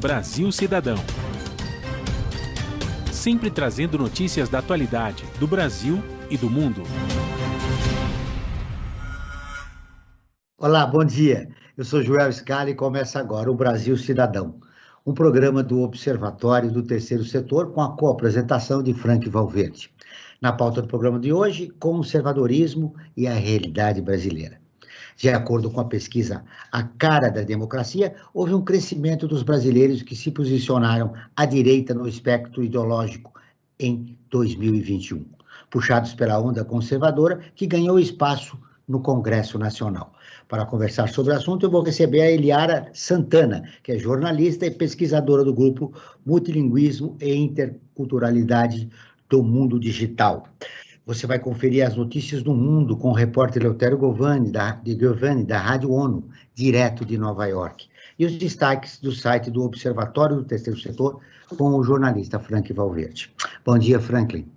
Brasil Cidadão. Sempre trazendo notícias da atualidade, do Brasil e do mundo. Olá, bom dia. Eu sou Joel Scala e começa agora o Brasil Cidadão, um programa do Observatório do Terceiro Setor com a co-apresentação de Frank Valverde. Na pauta do programa de hoje, conservadorismo e a realidade brasileira. De acordo com a pesquisa A Cara da Democracia, houve um crescimento dos brasileiros que se posicionaram à direita no espectro ideológico em 2021, puxados pela onda conservadora que ganhou espaço no Congresso Nacional. Para conversar sobre o assunto, eu vou receber a Eliara Santana, que é jornalista e pesquisadora do grupo Multilinguismo e Interculturalidade do Mundo Digital. Você vai conferir as notícias do mundo com o repórter Eleutério Govani, da Rádio ONU, direto de Nova York. E os destaques do site do Observatório do Terceiro Setor com o jornalista Frank Valverde. Bom dia, Franklin.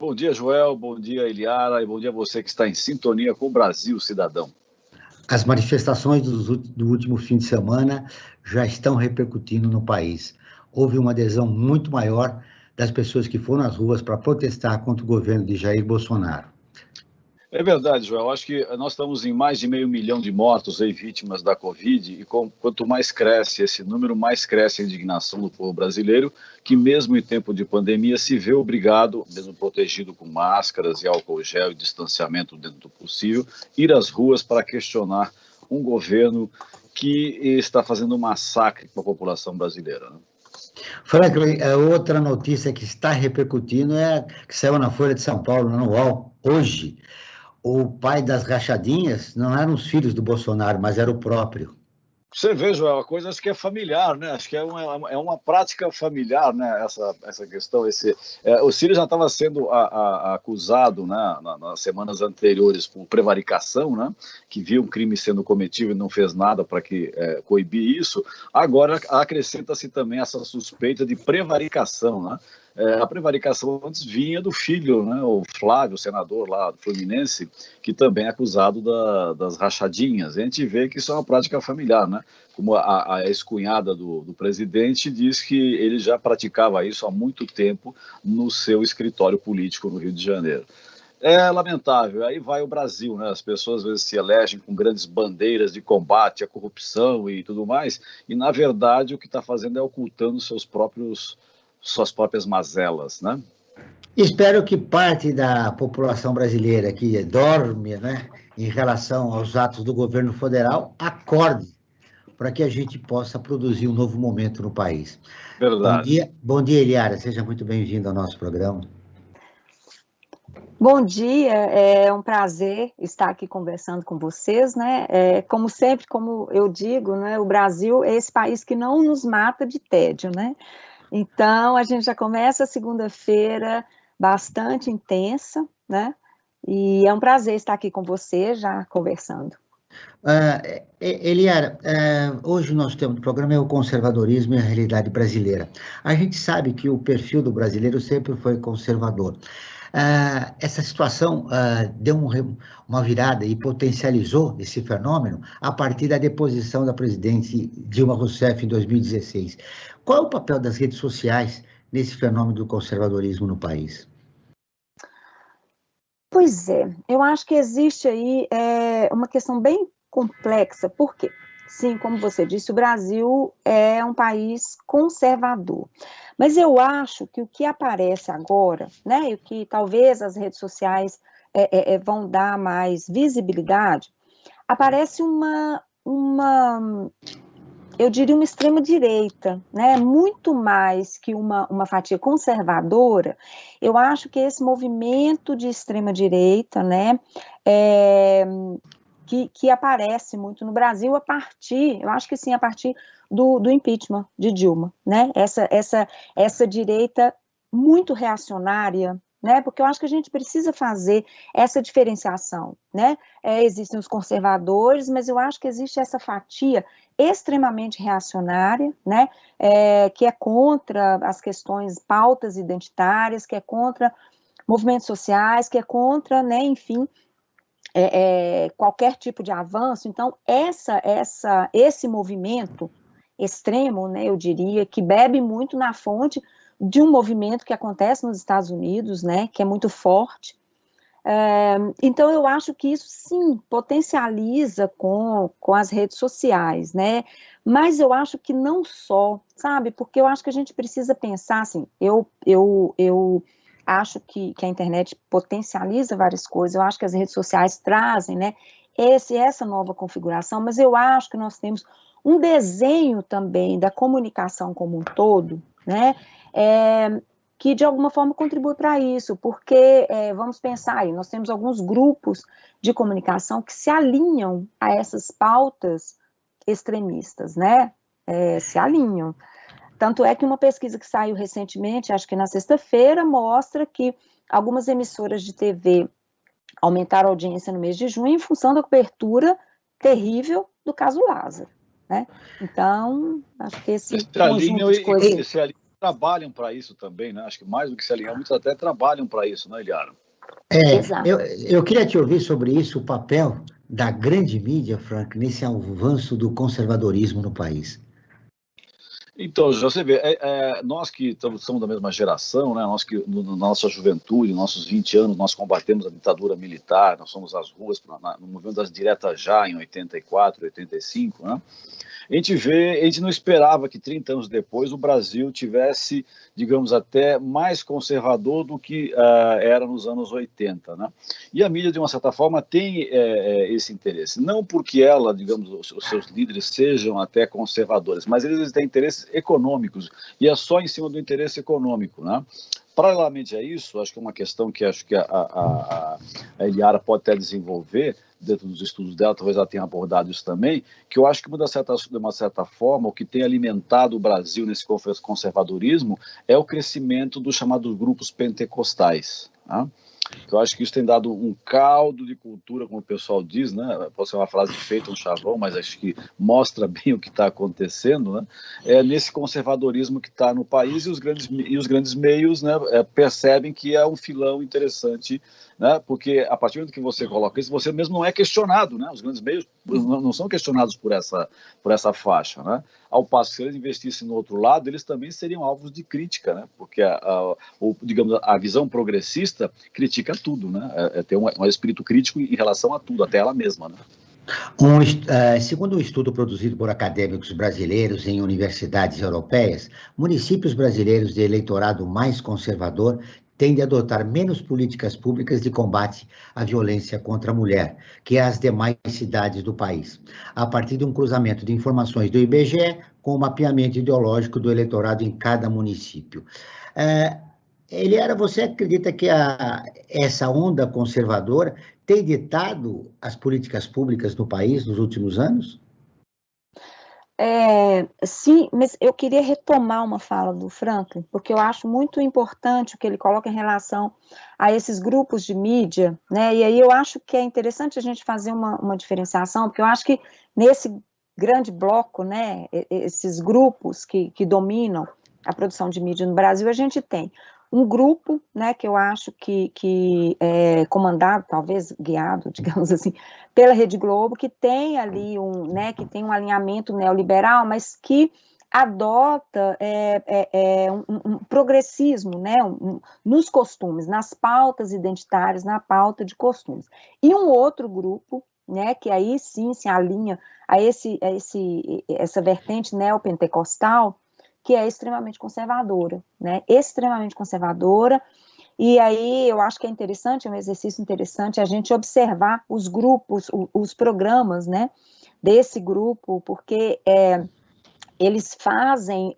Bom dia, Joel. Bom dia, Eliara. E bom dia a você que está em sintonia com o Brasil Cidadão. As manifestações do último fim de semana já estão repercutindo no país. Houve uma adesão muito maior das pessoas que foram às ruas para protestar contra o governo de Jair Bolsonaro. É verdade, Joel. Acho que nós estamos em mais de 500 mil de mortos e vítimas da Covid, e quanto mais cresce esse número, mais cresce a indignação do povo brasileiro, que mesmo em tempo de pandemia se vê obrigado, mesmo protegido com máscaras e álcool gel e distanciamento dentro do possível, ir às ruas para questionar um governo que está fazendo um massacre com a população brasileira, né? Franklin, outra notícia que está repercutindo que saiu na Folha de São Paulo, no UOL, hoje. O pai das rachadinhas não eram os filhos do Bolsonaro, mas era o próprio. Você vê, Joel, a coisa acho que é familiar, né? Acho que é uma prática familiar, né? Essa questão. O Ciro já estava sendo acusado, né, nas semanas anteriores por prevaricação, né? Que viu um crime sendo cometido e não fez nada para coibir isso. Agora acrescenta-se também essa suspeita de prevaricação, né? A prevaricação antes vinha do filho, né, o Flávio, o senador lá do Fluminense, que também é acusado das rachadinhas. A gente vê que isso é uma prática familiar, né? Como a ex-cunhada do presidente diz que ele já praticava isso há muito tempo no seu escritório político no Rio de Janeiro. É lamentável, aí vai o Brasil, né? As pessoas às vezes se elegem com grandes bandeiras de combate à corrupção e tudo mais, e na verdade o que está fazendo é ocultando suas próprias mazelas, né? Espero que parte da população brasileira que dorme, né, em relação aos atos do governo federal, acorde para que a gente possa produzir um novo momento no país. Verdade. Bom dia, Eliara, seja muito bem-vindo ao nosso programa. Bom dia, é um prazer estar aqui conversando com vocês, né? Como sempre, como eu digo, né, o Brasil é esse país que não nos mata de tédio, né? Então, a gente já começa a segunda-feira bastante intensa, né? E é um prazer estar aqui com você, já conversando. Eliara, hoje o nosso tema do programa é o conservadorismo e a realidade brasileira. A gente sabe que o perfil do brasileiro sempre foi conservador. Essa situação deu uma virada e potencializou esse fenômeno a partir da deposição da presidente Dilma Rousseff em 2016. Qual é o papel das redes sociais nesse fenômeno do conservadorismo no país? Pois é, eu acho que existe aí uma questão bem complexa, porque, sim, como você disse, o Brasil é um país conservador, mas eu acho que o que aparece agora, né, e o que talvez as redes sociais vão dar mais visibilidade, aparece eu diria uma extrema-direita, né, muito mais que uma fatia conservadora. Eu acho que esse movimento de extrema-direita, né, que aparece muito no Brasil eu acho que sim, a partir do impeachment de Dilma, né, essa direita muito reacionária, né, porque eu acho que a gente precisa fazer essa diferenciação, né, existem os conservadores, mas eu acho que existe essa fatia extremamente reacionária, né, que é contra as questões, pautas identitárias, que é contra movimentos sociais, que é contra, né, enfim, qualquer tipo de avanço. Então, esse movimento extremo, né, eu diria, que bebe muito na fonte de um movimento que acontece nos Estados Unidos, né, que é muito forte. Então, eu acho que isso, sim, potencializa com as redes sociais, né, mas eu acho que não só, sabe, porque eu acho que a gente precisa pensar, assim, eu acho que a internet potencializa várias coisas, eu acho que as redes sociais trazem, né, essa nova configuração, mas eu acho que nós temos um desenho também da comunicação como um todo, né, que de alguma forma contribui para isso, porque, vamos pensar aí, nós temos alguns grupos de comunicação que se alinham a essas pautas extremistas, né, se alinham. Tanto é que uma pesquisa que saiu recentemente, acho que na sexta-feira, mostra que algumas emissoras de TV aumentaram a audiência no mês de junho em função da cobertura terrível do caso Lázaro, né? Então, acho que esse conjunto de coisas... trabalham para isso também, né? Acho que mais do que se alinhar, muitos até trabalham para isso, né, Eliara? Eu queria te ouvir sobre isso, o papel da grande mídia, Frank, nesse avanço do conservadorismo no país. Então, já você vê, nós que somos da mesma geração, né, nós que na nossa juventude, nossos 20 anos, nós combatemos a ditadura militar, nós fomos às ruas no movimento das diretas já em 84, 85, né? A gente não esperava que 30 anos depois o Brasil tivesse, digamos, até mais conservador do que era nos anos 80, né? E a mídia, de uma certa forma, tem esse interesse. Não porque ela, digamos, os seus líderes sejam até conservadores, mas eles têm interesses econômicos, e é só em cima do interesse econômico, né? Paralelamente a isso, acho que é uma questão que acho que a Eliara pode até desenvolver, dentro dos estudos dela, talvez ela tenha abordado isso também, que eu acho que de uma certa forma, o que tem alimentado o Brasil nesse conservadorismo é o crescimento dos chamados grupos pentecostais, né? Eu acho que isso tem dado um caldo de cultura, como o pessoal diz, né? Pode ser uma frase feita, um chavão, mas acho que mostra bem o que está acontecendo, né? Nesse conservadorismo que está no país, e os grandes meios, né, percebem que é um filão interessante, né? Porque a partir do momento que você coloca isso, você mesmo não é questionado, né? Os grandes meios não são questionados por essa faixa, né? Ao passo que se eles investissem no outro lado, eles também seriam alvos de crítica, né? Porque digamos, a visão progressista critica tudo, né? Tem um espírito crítico em relação a tudo, até ela mesma, né? Segundo um estudo produzido por acadêmicos brasileiros em universidades europeias, municípios brasileiros de eleitorado mais conservador tendem a adotar menos políticas públicas de combate à violência contra a mulher que as demais cidades do país, a partir de um cruzamento de informações do IBGE com o mapeamento ideológico do eleitorado em cada município. Eliara, você acredita que essa onda conservadora tem ditado as políticas públicas no país nos últimos anos? Sim, mas eu queria retomar uma fala do Franklin, porque eu acho muito importante o que ele coloca em relação a esses grupos de mídia, né? E aí eu acho que é interessante a gente fazer uma diferenciação, porque eu acho que nesse grande bloco, né, esses grupos que dominam a produção de mídia no Brasil, a gente tem um grupo, né, que eu acho que é comandado, talvez guiado, digamos assim, pela Rede Globo, que tem ali que tem um alinhamento neoliberal, mas que adota um progressismo, né, nos costumes, nas pautas identitárias, na pauta de costumes. E um outro grupo, né, que aí sim se alinha a essa vertente neopentecostal, que é extremamente conservadora, né, extremamente conservadora, e aí eu acho que é interessante, é um exercício interessante a gente observar os grupos, os programas, né, desse grupo, porque eles fazem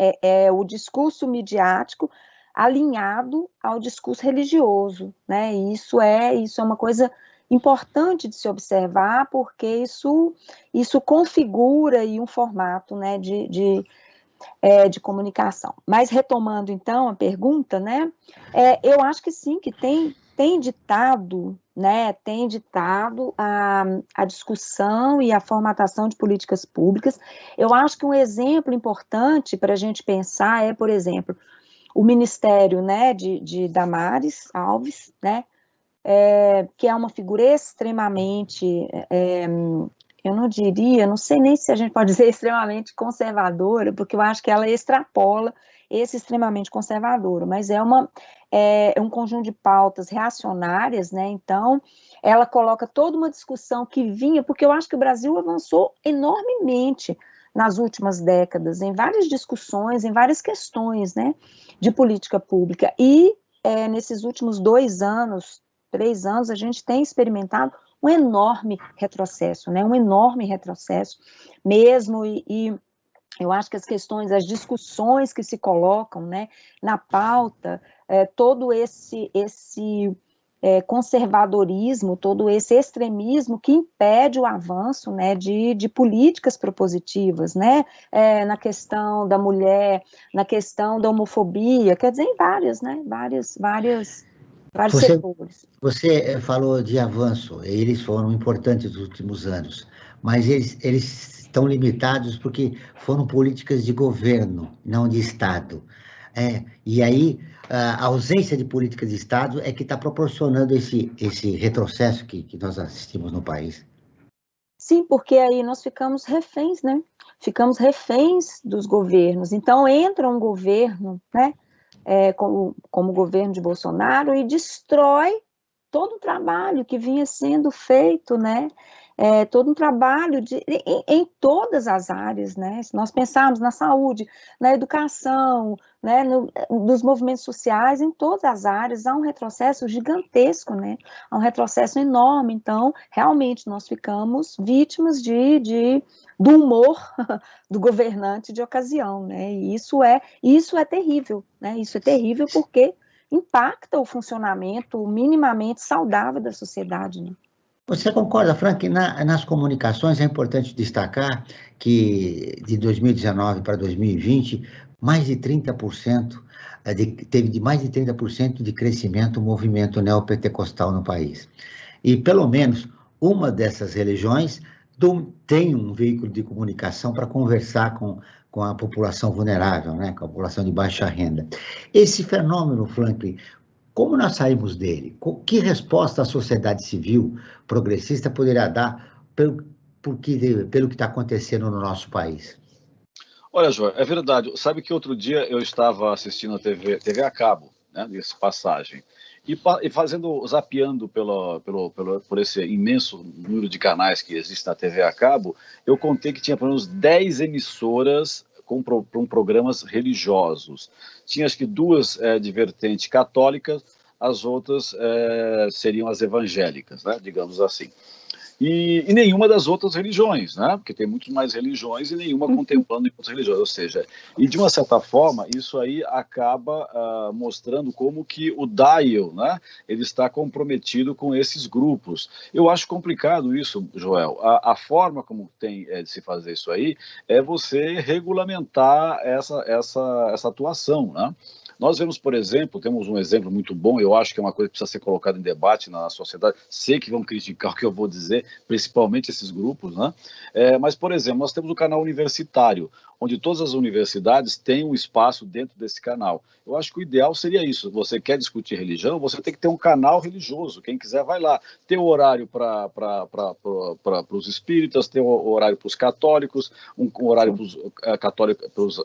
o discurso midiático alinhado ao discurso religioso, né, e isso é uma coisa importante de se observar, porque isso configura aí um formato, né, de comunicação. Mas retomando, então, a pergunta, né, eu acho que sim, que tem ditado, né, a discussão e a formatação de políticas públicas. Eu acho que um exemplo importante para a gente pensar é, por exemplo, o Ministério, né, de Damares Alves, né, que é uma figura extremamente eu não diria, não sei nem se a gente pode dizer extremamente conservadora, porque eu acho que ela extrapola esse extremamente conservadora, mas é um conjunto de pautas reacionárias, né? Então, ela coloca toda uma discussão que vinha, porque eu acho que o Brasil avançou enormemente nas últimas décadas, em várias discussões, em várias questões, né, de política pública, e nesses últimos 2 anos, 3 anos, a gente tem experimentado um enorme retrocesso, né, um enorme retrocesso mesmo, e eu acho que as questões, as discussões que se colocam, né, na pauta, todo esse conservadorismo, todo esse extremismo que impede o avanço, né, de políticas propositivas, né, na questão da mulher, na questão da homofobia, quer dizer, em vários setores. Você falou de avanço, eles foram importantes nos últimos anos, mas eles estão limitados porque foram políticas de governo, não de Estado. E aí, a ausência de políticas de Estado é que está proporcionando esse retrocesso que nós assistimos no país. Sim, porque aí nós ficamos reféns, né? Ficamos reféns dos governos. Então, entra um governo, né, como o governo de Bolsonaro, e destrói todo o trabalho que vinha sendo feito, né? Todo um trabalho em todas as áreas, né? Se nós pensarmos na saúde, na educação, né, nos movimentos sociais, em todas as áreas, há um retrocesso gigantesco, né? Há um retrocesso enorme. Então, realmente, nós ficamos vítimas do humor do governante de ocasião, né? E isso é terrível, né? Isso é terrível porque impacta o funcionamento minimamente saudável da sociedade, né? Você concorda, Frank, que nas comunicações é importante destacar que de 2019 para 2020, mais de 30%, teve mais de 30% de crescimento o movimento neopentecostal no país. E pelo menos uma dessas religiões tem um veículo de comunicação para conversar com a população vulnerável, né, com a população de baixa renda. Esse fenômeno, Franklin, como nós saímos dele? Que resposta a sociedade civil progressista poderia dar pelo que está acontecendo no nosso país? Olha, João, é verdade. Sabe que outro dia eu estava assistindo a TV a cabo, né, nessa passagem, e zapeando por esse imenso número de canais que existe na TV a cabo, eu contei que tinha pelo menos 10 emissoras com programas religiosos. Tinha acho que 2 de vertente católica, as outras seriam as evangélicas, né, digamos assim. E nenhuma das outras religiões, né? Porque tem muito mais religiões e nenhuma contemplando outras religiões, ou seja, e de uma certa forma isso aí acaba mostrando como que o dial, né? Ele está comprometido com esses grupos. Eu acho complicado isso, Joel. A forma como tem de se fazer isso aí é você regulamentar essa atuação, né? Nós vemos, por exemplo, temos um exemplo muito bom, eu acho que é uma coisa que precisa ser colocada em debate na sociedade, sei que vão criticar o que eu vou dizer, principalmente esses grupos, né? Mas, por exemplo, nós temos o canal universitário, onde todas as universidades têm um espaço dentro desse canal. Eu acho que o ideal seria isso, você quer discutir religião, você tem que ter um canal religioso, quem quiser vai lá, tem o horário para os espíritas, tem o horário para os católicos, um horário para os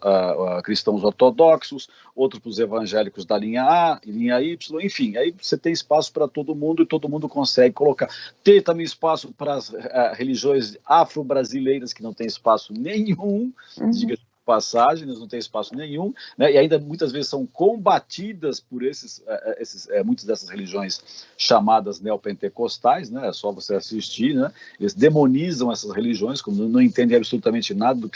cristãos ortodoxos, outro para os evangélicos da linha A e linha Y, enfim, aí você tem espaço para todo mundo e todo mundo consegue colocar. Tem também espaço para as religiões afro-brasileiras que não tem espaço nenhum, diga-se de passagem, eles não têm espaço nenhum, né? E ainda muitas vezes são combatidas por muitas dessas religiões chamadas neopentecostais, né? É só você assistir, né? Eles demonizam essas religiões, como não entendem absolutamente nada do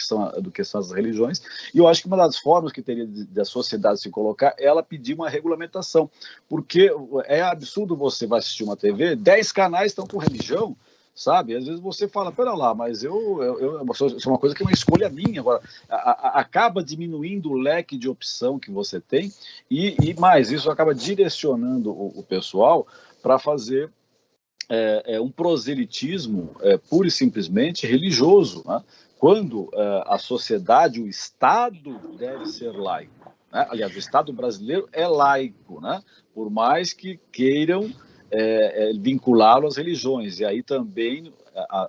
que são as religiões, e eu acho que uma das formas que teria da sociedade se colocar é ela pedir uma regulamentação, porque é absurdo você vai assistir uma TV, 10 canais estão com religião, sabe? Às vezes você fala, pera lá, mas isso é uma coisa que é uma escolha minha. Agora, acaba diminuindo o leque de opção que você tem e mais, isso acaba direcionando o pessoal para fazer um proselitismo pura e simplesmente religioso, né? Quando a sociedade, o Estado deve ser laico, né? Aliás, o Estado brasileiro é laico, né? Por mais que queiram vinculá-lo às religiões, e aí também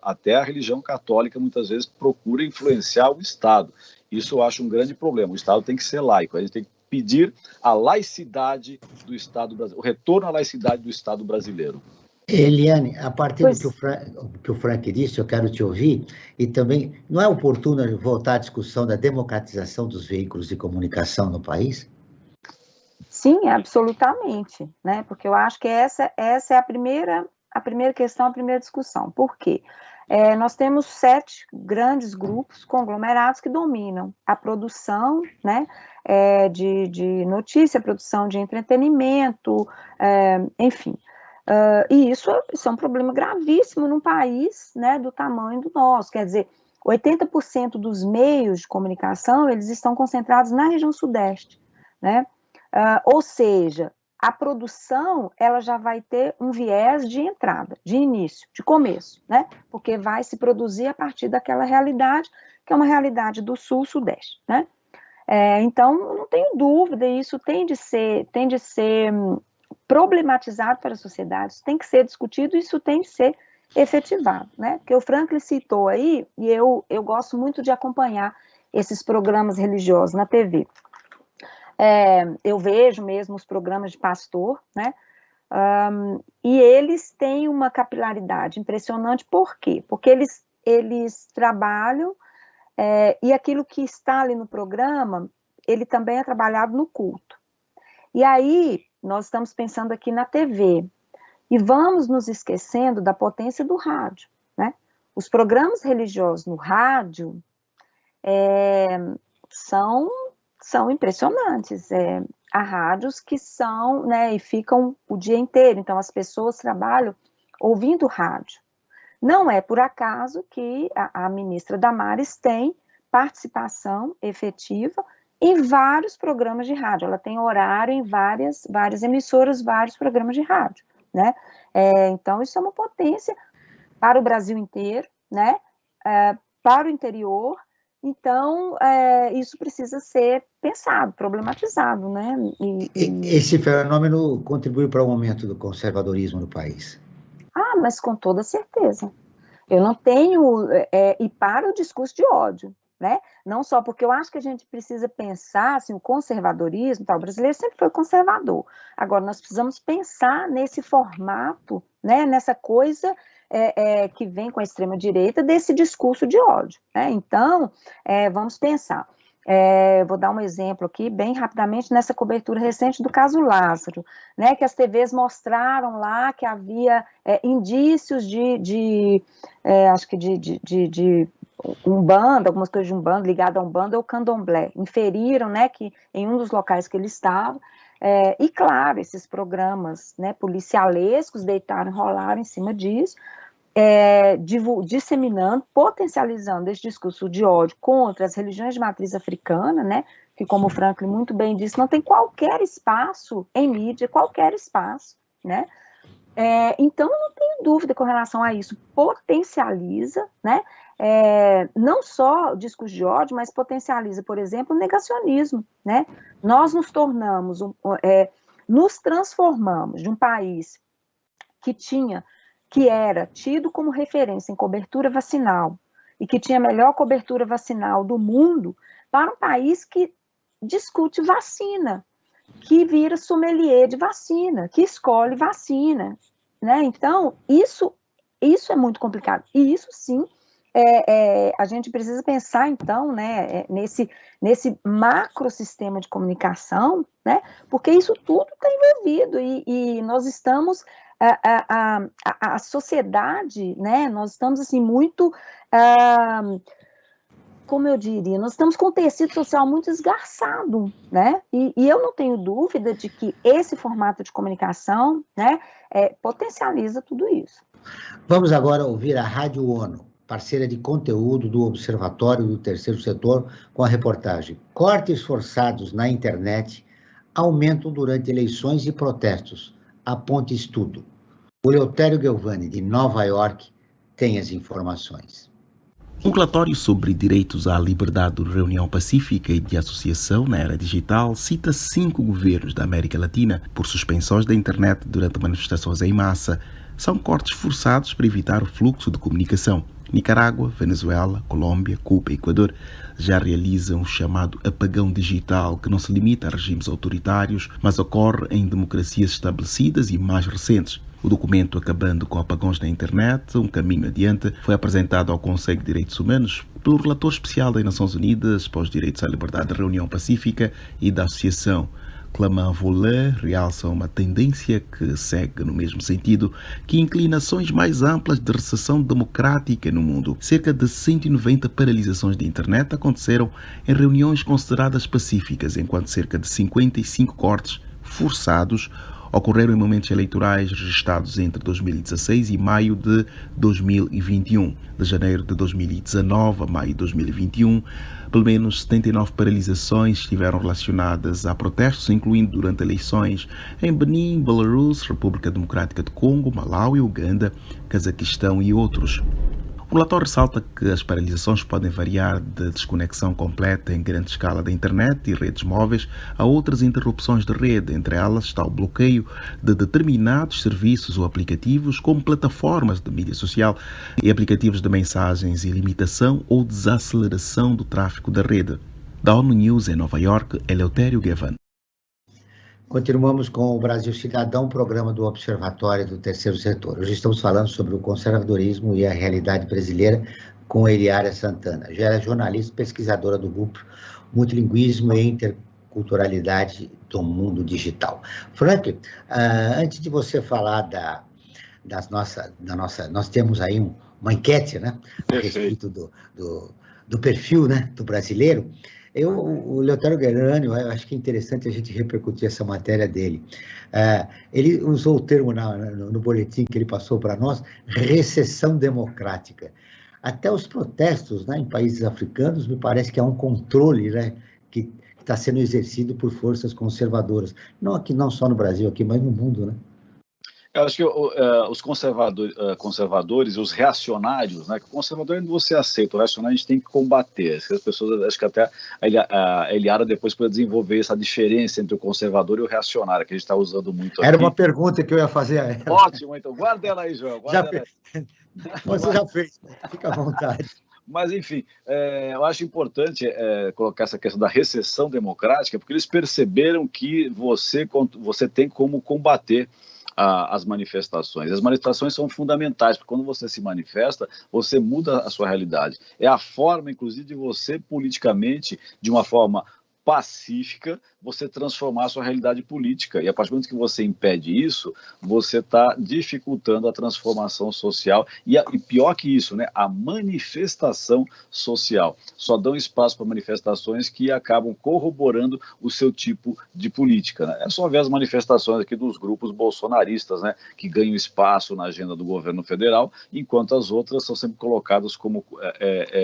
Até a religião católica muitas vezes procura influenciar o Estado. Isso eu acho um grande problema. O Estado tem que ser laico, a gente tem que pedir a laicidade do Estado brasileiro, o retorno à laicidade do Estado brasileiro. Eliane, a partir do que o Frank disse, eu quero te ouvir, e também, não é oportuno voltar à discussão da democratização dos veículos de comunicação no país? Sim, absolutamente, né? Porque eu acho que essa é a primeira questão, a primeira discussão. Por quê? Nós temos 7 grandes grupos conglomerados que dominam a produção, né, de notícia, a produção de entretenimento, enfim. E isso é um problema gravíssimo num país, né, do tamanho do nosso. Quer dizer, 80% dos meios de comunicação, eles estão concentrados na região sudeste, né? Ou seja, a produção, ela já vai ter um viés de entrada, de início, de começo, né? Porque vai se produzir a partir daquela realidade, que é uma realidade do sul-sudeste, né? Então, não tenho dúvida, isso tem de ser problematizado para a sociedade, isso tem que ser discutido, isso tem de ser efetivado, né? Porque o Franklin citou aí, e eu gosto muito de acompanhar esses programas religiosos na TV. Eu vejo mesmo os programas de pastor, né? E eles têm uma capilaridade impressionante, por quê? Porque eles trabalham, e aquilo que está ali no programa, ele também é trabalhado no culto. E aí, nós estamos pensando aqui na TV, e vamos nos esquecendo da potência do rádio, né? Os programas religiosos no rádio são impressionantes. Há rádios que são, né, e ficam o dia inteiro, então as pessoas trabalham ouvindo rádio. Não é por acaso que a ministra Damares tem participação efetiva em vários programas de rádio, ela tem horário em várias emissoras, vários programas de rádio, né? Então, isso é uma potência para o Brasil inteiro, né? Para o interior. Então, isso precisa ser pensado, problematizado, né? Esse fenômeno contribui para o aumento do conservadorismo no país? Mas com toda certeza. Eu não tenho... e para o discurso de ódio, né? Não só porque eu acho que a gente precisa pensar, assim, o conservadorismo, o brasileiro sempre foi conservador. Agora, nós precisamos pensar nesse formato, né? Nessa coisa... que vem com a extrema-direita, desse discurso de ódio, né? Então, vamos pensar. Vou dar um exemplo aqui, bem rapidamente, nessa cobertura recente do caso Lázaro, né? Que as TVs mostraram lá que havia indícios acho que de Umbanda, algumas coisas de Umbanda, ligado a Umbanda ou Candomblé, inferiram, né, que em um dos locais que ele estava, e claro, esses programas, né, policialescos deitaram, rolaram em cima disso, disseminando, potencializando esse discurso de ódio contra as religiões de matriz africana, né, que como o Franklin muito bem disse, não tem qualquer espaço em mídia, qualquer espaço, né, então eu não tenho dúvida com relação a isso, potencializa, né, não só o discurso de ódio, mas potencializa, por exemplo, o negacionismo, né? Nós nos transformamos de um país que era tido como referência em cobertura vacinal e que tinha a melhor cobertura vacinal do mundo, para um país que discute vacina, que vira sommelier de vacina, que escolhe vacina, né? Então, isso é muito complicado, e isso sim, a gente precisa pensar, então, né, nesse macrosistema de comunicação, né, porque isso tudo está envolvido, e nós estamos, a sociedade, né, nós estamos, assim, muito, como eu diria, nós estamos com um tecido social muito esgarçado, né, e eu não tenho dúvida de que esse formato de comunicação, né, potencializa tudo isso. Vamos agora ouvir a Rádio ONU, parceira de conteúdo do Observatório do Terceiro Setor, com a reportagem Cortes forçados na internet aumentam durante eleições e protestos. Aponte estudo. O Eleutério Gelvani, de Nova York, tem as informações. Um relatório sobre direitos à liberdade de reunião pacífica e de associação na era digital cita 5 governos da América Latina por suspensões da internet durante manifestações em massa, são cortes forçados para evitar o fluxo de comunicação. Nicarágua, Venezuela, Colômbia, Cuba e Equador já realizam o chamado apagão digital, que não se limita a regimes autoritários, mas ocorre em democracias estabelecidas e mais recentes. O documento Acabando com Apagões na Internet, um caminho adiante, foi apresentado ao Conselho de Direitos Humanos pelo relator especial das Nações Unidas para os Direitos à Liberdade da Reunião Pacífica e da Associação. Clément Vollet realça uma tendência que segue no mesmo sentido, que inclinações mais amplas de recessão democrática no mundo. Cerca de 190 paralisações de internet aconteceram em reuniões consideradas pacíficas, enquanto cerca de 55 cortes forçados ocorreram em momentos eleitorais registrados entre 2016 e maio de 2021. De janeiro de 2019 a maio de 2021, pelo menos 79 paralisações estiveram relacionadas a protestos, incluindo durante eleições em Benin, Belarus, República Democrática do Congo, Malaui, Uganda, Cazaquistão e outros. O relatório ressalta que as paralisações podem variar de desconexão completa em grande escala da internet e redes móveis a outras interrupções de rede. Entre elas está o bloqueio de determinados serviços ou aplicativos, como plataformas de mídia social e aplicativos de mensagens, e limitação ou desaceleração do tráfego da rede. Da ONU News em Nova York, Eleutério Gavan. Continuamos com o Brasil Cidadão, programa do Observatório do Terceiro Setor. Hoje estamos falando sobre o conservadorismo e a realidade brasileira com Eliara Santana. Já é jornalista e pesquisadora do grupo Multilinguismo e Interculturalidade do Mundo Digital. Frank, antes de você falar nós temos aí uma enquete, né, a respeito do perfil, né, do brasileiro. O Eleutério Guerrani, eu acho que é interessante a gente repercutir essa matéria dele. Ele usou o termo no boletim que ele passou para nós, recessão democrática. Até os protestos, né, em países africanos, me parece que há um controle, né, que está sendo exercido por forças conservadoras. Não só no Brasil, aqui, mas no mundo, né? Eu acho que os conservadores e os reacionários, né? Que o conservador você aceita, o reacionário a gente tem que combater. As pessoas, acho que até a Eliara depois pode desenvolver essa diferença entre o conservador e o reacionário, que a gente está usando muito aqui. Era uma pergunta que eu ia fazer a ela. Ótimo, então guarda ela aí, João. Você já fez, fica à vontade. Mas, enfim, eu acho importante colocar essa questão da recessão democrática, porque eles perceberam que você tem como combater as manifestações. As manifestações são fundamentais, porque quando você se manifesta, você muda a sua realidade. É a forma, inclusive, de você politicamente, de uma forma pacífica, você transformar a sua realidade política. E a partir do momento que você impede isso, você está dificultando a transformação social e pior que isso, né, a manifestação social. Só dão espaço para manifestações que acabam corroborando o seu tipo de política, né? É só ver as manifestações aqui dos grupos bolsonaristas, né, que ganham espaço na agenda do governo federal, enquanto as outras são sempre colocadas como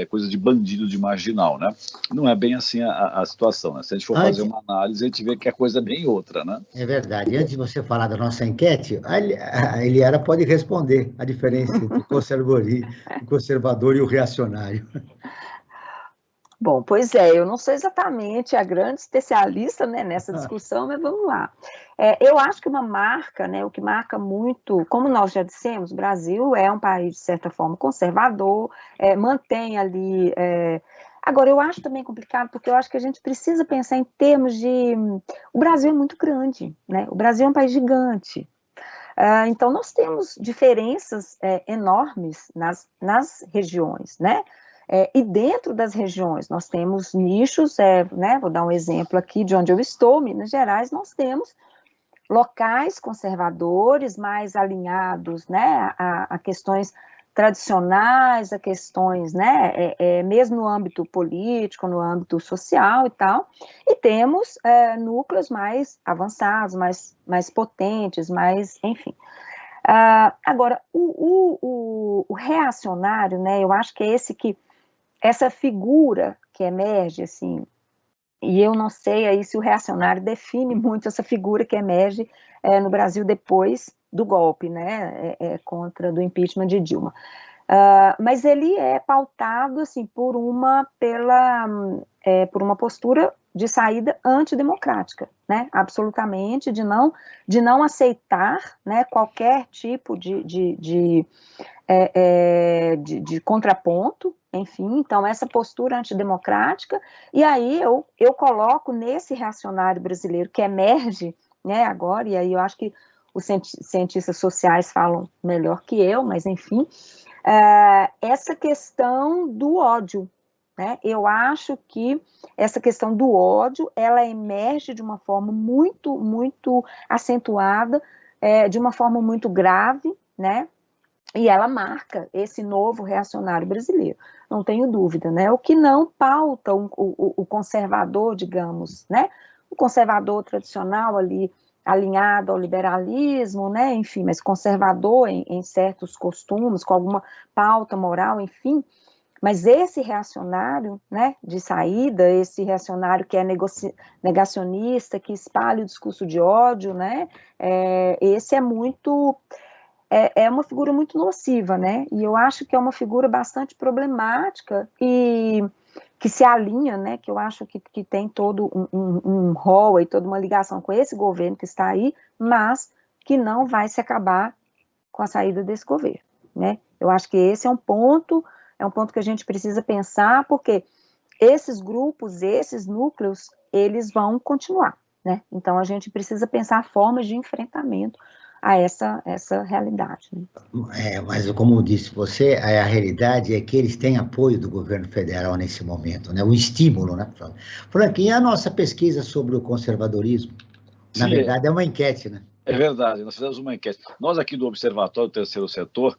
coisa de bandido, de marginal, né? Não é bem assim a situação, né? Se a gente for fazer uma análise, a gente vê que a coisa é bem outra, né? É verdade. Antes de você falar da nossa enquete, a Eliara pode responder a diferença entre o conservador e o reacionário. Bom, pois é, eu não sou exatamente a grande especialista, né, nessa discussão, mas vamos lá. Eu acho que uma marca, né, o que marca muito, como nós já dissemos, o Brasil é um país, de certa forma, conservador, mantém ali... Agora, eu acho também complicado, porque eu acho que a gente precisa pensar em termos de... O Brasil é muito grande, né? O Brasil é um país gigante. Então, nós temos diferenças enormes nas regiões, né? E dentro das regiões, nós temos nichos, né? Vou dar um exemplo aqui de onde eu estou, Minas Gerais, nós temos locais conservadores mais alinhados, né? A questões tradicionais, a questões, né, mesmo no âmbito político, no âmbito social e tal, e temos núcleos mais avançados, mais potentes, enfim. Agora, o reacionário, né, eu acho que é essa figura que emerge, assim, e eu não sei aí se o reacionário define muito essa figura que emerge no Brasil depois do golpe, né, do impeachment de Dilma. Mas ele é pautado, assim, por uma postura de saída antidemocrática, né, absolutamente, de não aceitar, né, qualquer tipo de contraponto, enfim, então essa postura antidemocrática, e aí eu coloco nesse reacionário brasileiro que emerge, né, agora, e aí eu acho que os cientistas sociais falam melhor que eu, mas enfim, essa questão do ódio, né? Eu acho que essa questão do ódio, ela emerge de uma forma muito, muito acentuada, de uma forma muito grave, né? E ela marca esse novo reacionário brasileiro, não tenho dúvida, né? O que não pauta o conservador, digamos, né? O conservador tradicional ali, alinhado ao liberalismo, né? Enfim, mas conservador em certos costumes, com alguma pauta moral, enfim. Mas esse reacionário, né, de saída, esse reacionário que é negacionista, que espalha o discurso de ódio, né, esse é uma figura muito nociva, né, e eu acho que é uma figura bastante problemática e que se alinha, né, que eu acho que tem todo um rol e toda uma ligação com esse governo que está aí, mas que não vai se acabar com a saída desse governo, né. Eu acho que esse é um ponto que a gente precisa pensar, porque esses grupos, esses núcleos, eles vão continuar, né? Então, a gente precisa pensar formas de enfrentamento a essa realidade. Né? Mas, como disse você, a realidade é que eles têm apoio do governo federal nesse momento, né? O estímulo, né? Frank, e a nossa pesquisa sobre o conservadorismo? Na verdade, é uma enquete, né? É verdade, nós fizemos uma enquete. Nós aqui do Observatório do Terceiro Setor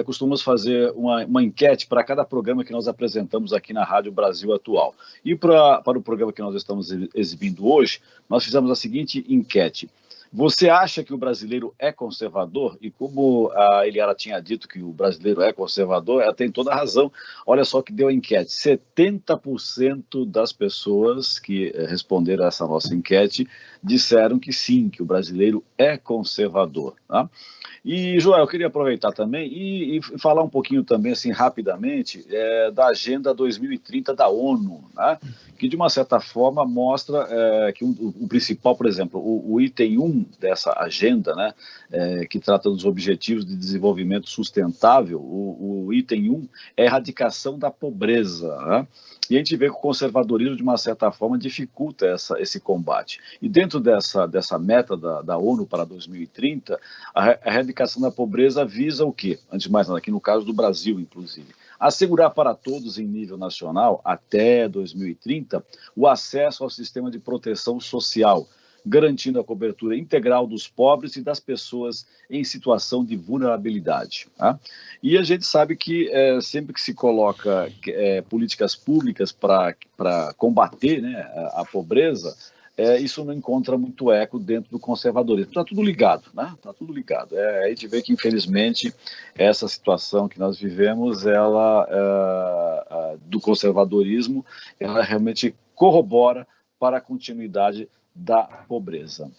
costumamos fazer uma enquete para cada programa que nós apresentamos aqui na Rádio Brasil Atual. E para o programa que nós estamos exibindo hoje, nós fizemos a seguinte enquete. Você acha que o brasileiro é conservador? E como a Eliara tinha dito que o brasileiro é conservador, ela tem toda a razão. Olha só que deu a enquete. 70% das pessoas que responderam a essa nossa enquete disseram que sim, que o brasileiro é conservador. Tá? E, Joel, eu queria aproveitar também e falar um pouquinho também, assim, rapidamente, da Agenda 2030 da ONU, né? Que, de uma certa forma, mostra que o principal, por exemplo, o item 1 dessa agenda, né, que trata dos Objetivos de Desenvolvimento Sustentável, o item 1 é a erradicação da pobreza, né? E a gente vê que o conservadorismo, de uma certa forma, dificulta esse combate. E dentro dessa meta da ONU para 2030, a erradicação da pobreza visa o quê? Antes de mais nada, aqui no caso do Brasil, inclusive. Assegurar para todos em nível nacional, até 2030, o acesso ao sistema de proteção social, garantindo a cobertura integral dos pobres e das pessoas em situação de vulnerabilidade. Tá? E a gente sabe que sempre que se coloca políticas públicas para combater, né, a pobreza, isso não encontra muito eco dentro do conservadorismo. Está tudo ligado, né? Está tudo ligado. A gente vê que, infelizmente, essa situação que nós vivemos, ela, do conservadorismo, ela realmente corrobora para a continuidade da pobreza.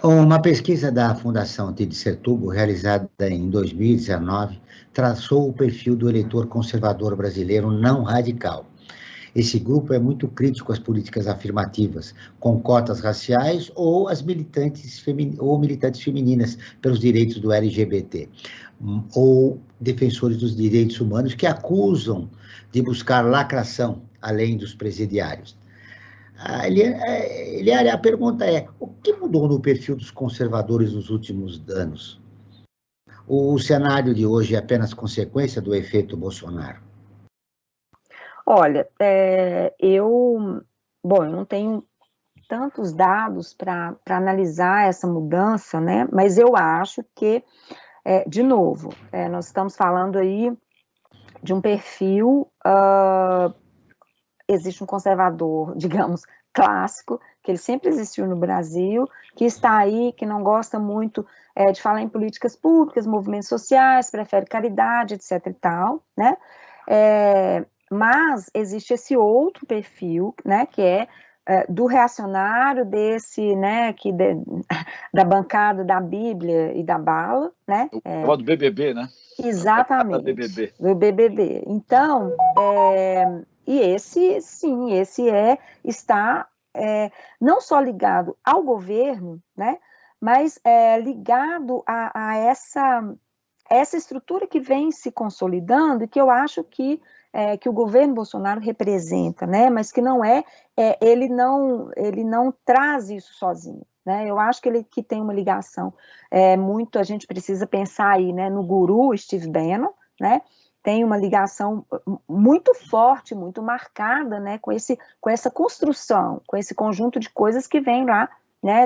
Uma pesquisa da Fundação TID Setúbal, realizada em 2019, traçou o perfil do eleitor conservador brasileiro não radical. Esse grupo é muito crítico às políticas afirmativas, com cotas raciais ou militantes femininas pelos direitos do LGBT, ou defensores dos direitos humanos que acusam de buscar lacração, além dos presidiários. A pergunta é, o que mudou no perfil dos conservadores nos últimos anos? O cenário de hoje é apenas consequência do efeito Bolsonaro? Olha, eu não tenho tantos dados para analisar essa mudança, né? Mas eu acho que, de novo, nós estamos falando aí de um perfil, existe um conservador, digamos, clássico, que ele sempre existiu no Brasil, que está aí, que não gosta muito de falar em políticas públicas, movimentos sociais, prefere caridade, etc. e tal, né? Mas existe esse outro perfil, né, que é do reacionário desse, né, da bancada da Bíblia e da bala, né? O do BBB, né? Exatamente, do BBB. Então, E esse, sim, está não só ligado ao governo, né, mas ligado a essa estrutura que vem se consolidando e que eu acho que o governo Bolsonaro representa, né, mas que não ele não traz isso sozinho, né, eu acho que tem uma ligação muito, a gente precisa pensar aí, né, no guru Steve Bannon, né, tem uma ligação muito forte, muito marcada, né, com essa construção, com esse conjunto de coisas que vem lá, né,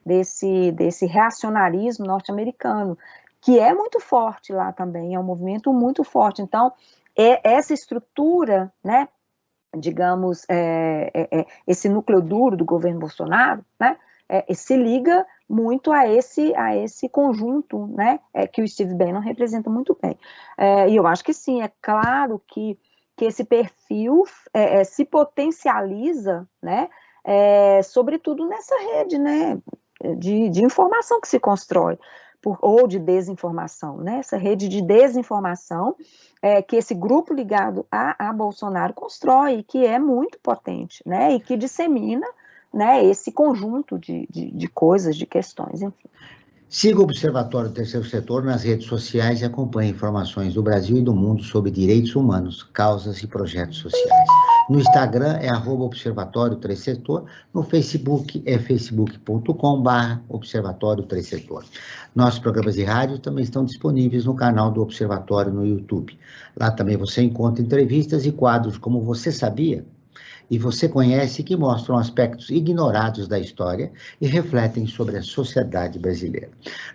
desse reacionarismo norte-americano, que é muito forte lá também, é um movimento muito forte. Então, essa estrutura, né, digamos, esse núcleo duro do governo Bolsonaro, né, se liga muito a esse conjunto, né, que o Steve Bannon representa muito bem. E eu acho que sim, é claro que esse perfil se potencializa, né, sobretudo nessa rede, né, de informação que se constrói, ou de desinformação, né, essa rede de desinformação que esse grupo ligado a Bolsonaro constrói, que é muito potente, né, e que dissemina, né, esse conjunto de coisas, de questões, enfim. Siga o Observatório do Terceiro Setor nas redes sociais e acompanhe informações do Brasil e do mundo sobre direitos humanos, causas e projetos sociais. No Instagram é @Observatório Terceiro Setor, no Facebook é facebook.com/Observatório Terceiro Setor. Nossos programas de rádio também estão disponíveis no canal do Observatório no YouTube. Lá também você encontra entrevistas e quadros como Você Sabia? E você conhece, que mostram aspectos ignorados da história e refletem sobre a sociedade brasileira.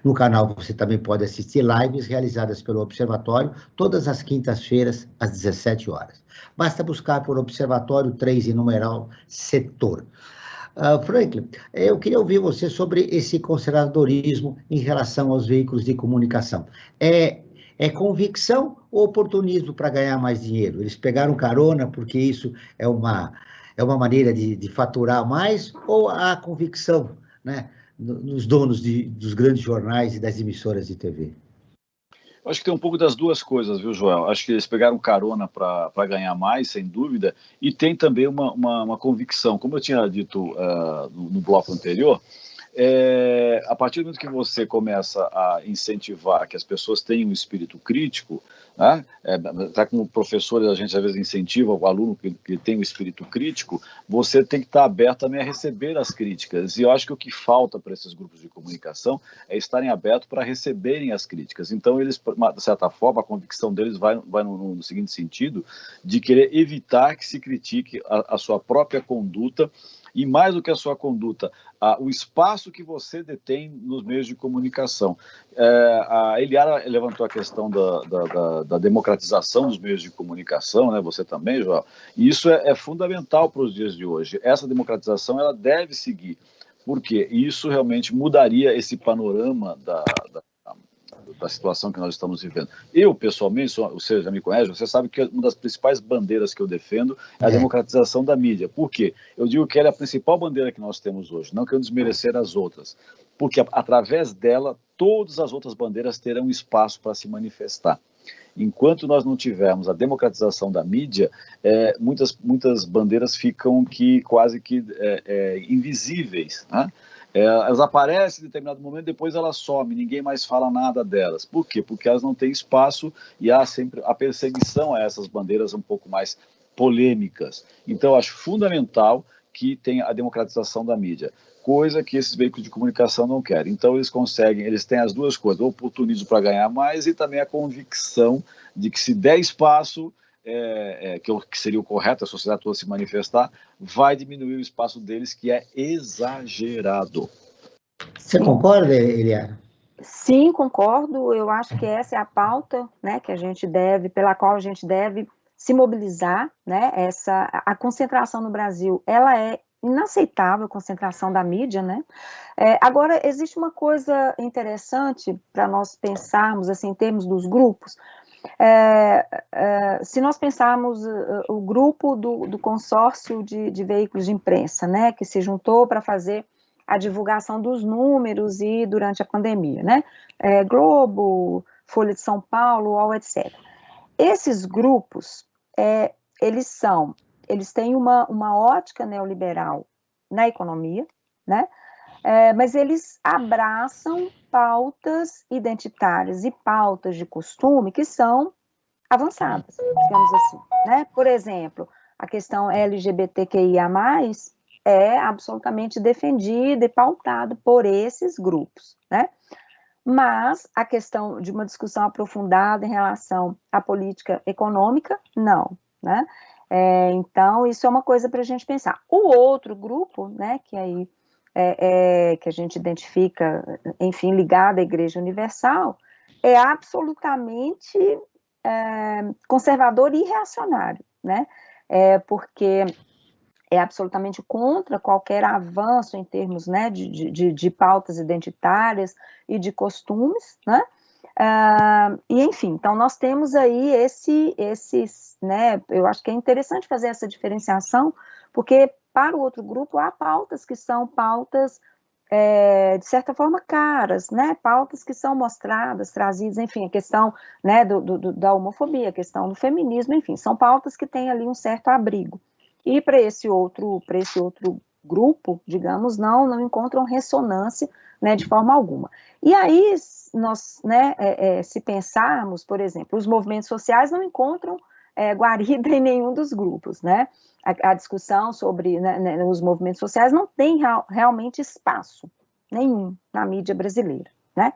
No canal você também pode assistir lives realizadas pelo Observatório todas as quintas-feiras, às 17 horas. Basta buscar por Observatório 3 e numeral Setor. Franklin, eu queria ouvir você sobre esse conservadorismo em relação aos veículos de comunicação. É convicção ou oportunismo para ganhar mais dinheiro? Eles pegaram carona porque isso é uma maneira de faturar mais, ou há convicção, né, nos donos dos grandes jornais e das emissoras de TV? Eu acho que tem um pouco das duas coisas, viu, Joel? Acho que eles pegaram carona para ganhar mais, sem dúvida, e tem também uma convicção. Como eu tinha dito no bloco anterior, a partir do momento que você começa a incentivar que as pessoas tenham um espírito crítico, né? Tá, como professor, a gente às vezes incentiva o aluno que tem um espírito crítico, você tem que estar aberto também a receber as críticas. E eu acho que o que falta para esses grupos de comunicação é estarem abertos para receberem as críticas. Então, eles, de certa forma, a convicção deles vai no seguinte sentido, de querer evitar que se critique a sua própria conduta, e mais do que a sua conduta, o espaço que você detém nos meios de comunicação. A Eliara levantou a questão da democratização dos meios de comunicação, né? Você também, João, e isso é fundamental para os dias de hoje. Essa democratização ela deve seguir, porque isso realmente mudaria esse panorama da situação que nós estamos vivendo. Eu, pessoalmente, você já me conhece, você sabe que uma das principais bandeiras que eu defendo é a democratização da mídia. Por quê? Eu digo que ela é a principal bandeira que nós temos hoje, não quero desmerecer as outras, porque através dela, todas as outras bandeiras terão espaço para se manifestar. Enquanto nós não tivermos a democratização da mídia, muitas bandeiras ficam quase que invisíveis, né? Elas aparecem em determinado momento, depois elas somem, ninguém mais fala nada delas. Por quê? Porque elas não têm espaço e há sempre a perseguição a essas bandeiras um pouco mais polêmicas. Então, eu acho fundamental que tenha a democratização da mídia, coisa que esses veículos de comunicação não querem. Então, eles têm as duas coisas, o oportunismo para ganhar mais e também a convicção de que se der espaço, que seria o correto, a sociedade toda se manifestar, vai diminuir o espaço deles, que é exagerado. Você concorda, Eliara? Sim, concordo. Eu acho que essa é a pauta, né, pela qual a gente deve se mobilizar, né? A concentração no Brasil, ela é inaceitável, a concentração da mídia, né? Agora, existe uma coisa interessante para nós pensarmos, assim, em termos dos grupos. Se nós pensarmos o grupo do consórcio de veículos de imprensa, né, que se juntou para fazer a divulgação dos números e durante a pandemia, né, Globo, Folha de São Paulo, UOL, etc. Esses grupos, eles têm uma ótica neoliberal na economia, né? Mas eles abraçam pautas identitárias e pautas de costume que são avançadas, digamos assim, né? Por exemplo, a questão LGBTQIA+, é absolutamente defendida e pautada por esses grupos, né? Mas a questão de uma discussão aprofundada em relação à política econômica, não, né? Então, isso é uma coisa para a gente pensar. O outro grupo, né, que aí que a gente identifica, enfim, ligado à Igreja Universal, é absolutamente conservador e reacionário, né? Porque é absolutamente contra qualquer avanço em termos, né, de pautas identitárias e de costumes, né? E enfim, então nós temos aí esses, né, eu acho que é interessante fazer essa diferenciação, porque para o outro grupo há pautas que são pautas, de certa forma, caras, né, pautas que são mostradas, trazidas, enfim, a questão, né, da homofobia, a questão do feminismo, enfim, são pautas que têm ali um certo abrigo. E para esse outro grupo, digamos, não encontram ressonância, né, de forma alguma. E aí, nós, né, se pensarmos, por exemplo, os movimentos sociais não encontram guarida em nenhum dos grupos, né? A discussão sobre, né, os movimentos sociais não tem realmente espaço nenhum na mídia brasileira, né?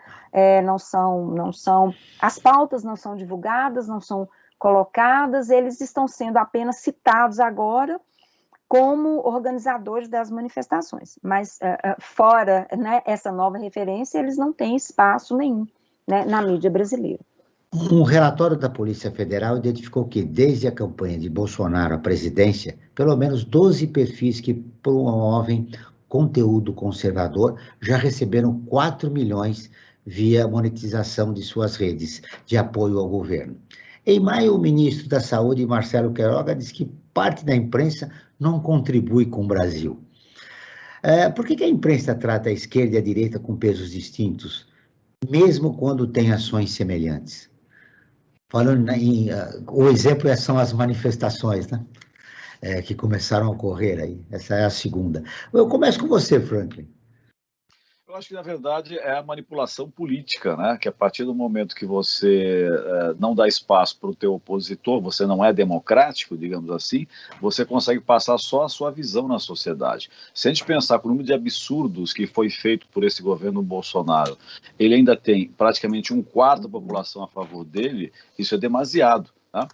Não são, as pautas não são divulgadas, não são colocadas, eles estão sendo apenas citados agora como organizadores das manifestações, mas fora, né, essa nova referência, eles não têm espaço nenhum, né, na mídia brasileira. Um relatório da Polícia Federal identificou que, desde a campanha de Bolsonaro à presidência, pelo menos 12 perfis que promovem conteúdo conservador já receberam 4 milhões via monetização de suas redes de apoio ao governo. Em maio, o ministro da Saúde, Marcelo Queiroga, disse que parte da imprensa não contribui com o Brasil. Por que a imprensa trata a esquerda e a direita com pesos distintos, mesmo quando tem ações semelhantes? Falando o exemplo são as manifestações, né? Que começaram a ocorrer aí. Essa é a segunda. Eu começo com você, Franklin. Eu acho que, na verdade, é a manipulação política, né? Que a partir do momento que você não dá espaço para o teu opositor, você não é democrático, digamos assim, você consegue passar só a sua visão na sociedade. Se a gente pensar que o número de absurdos que foi feito por esse governo Bolsonaro, ele ainda tem praticamente 1/4 da população a favor dele, isso é demasiado, tá?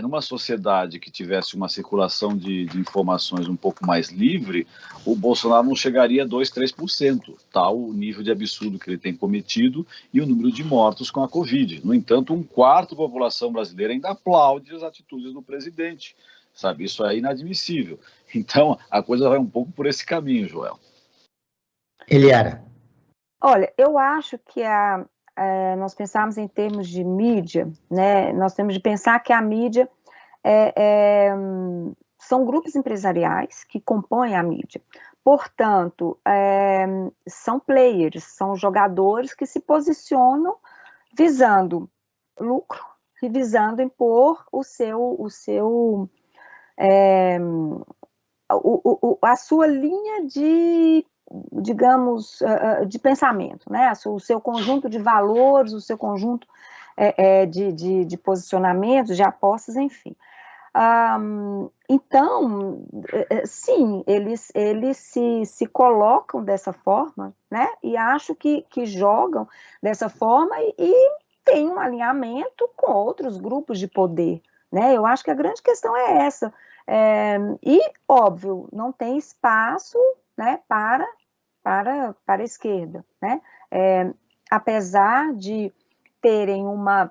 Numa sociedade que tivesse uma circulação de informações um pouco mais livre, o Bolsonaro não chegaria a 2%, 3%, tal o nível de absurdo que ele tem cometido e o número de mortos com a Covid. No entanto, 1/4 da população brasileira ainda aplaude as atitudes do presidente, sabe? Isso é inadmissível. Então, a coisa vai um pouco por esse caminho, Joel. Eliara. Olha, eu acho que nós pensarmos em termos de mídia, né, nós temos de pensar que a mídia são grupos empresariais que compõem a mídia. Portanto, são players, são jogadores que se posicionam visando lucro e visando impor a sua linha de, digamos, de pensamento, né? O seu conjunto de valores, o seu conjunto de posicionamentos, de apostas, enfim. Então, sim, eles se colocam dessa forma, né? E acho que jogam dessa forma e tem um alinhamento com outros grupos de poder, né? Eu acho que a grande questão é essa. E, óbvio, não tem espaço, né, para a esquerda, né? Apesar de terem uma